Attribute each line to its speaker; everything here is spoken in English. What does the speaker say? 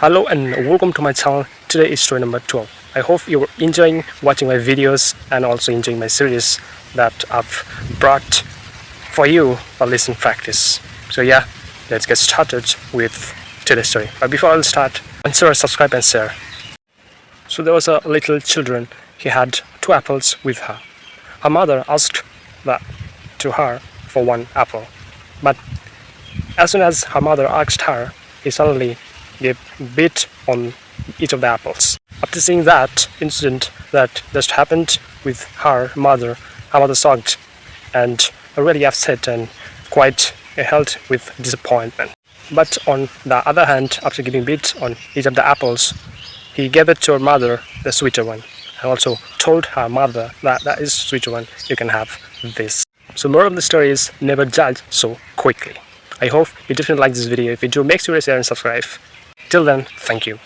Speaker 1: Hello and welcome to my channel. Today is story number 12. I hope you're enjoying watching my videos and also enjoying my series that I've brought for you for listening practice. So yeah, let's get started with today's story. But before I'll start, consider subscribe and share. So there was a little children. He had 2 apples with her. Her mother asked to her for 1 apple, but as soon as her mother asked her, he suddenly gave bit on each of the apples. After seeing that incident that just happened with her mother shocked and really upset and quite held with disappointment. But on the other hand, after giving bit on each of the apples, he gave it to her mother, the sweeter one, and also told her mother that is sweeter one, you can have this. So moral of the story is never judge so quickly. I hope you definitely like this video. If you do, make sure to share and subscribe. Till then, thank you.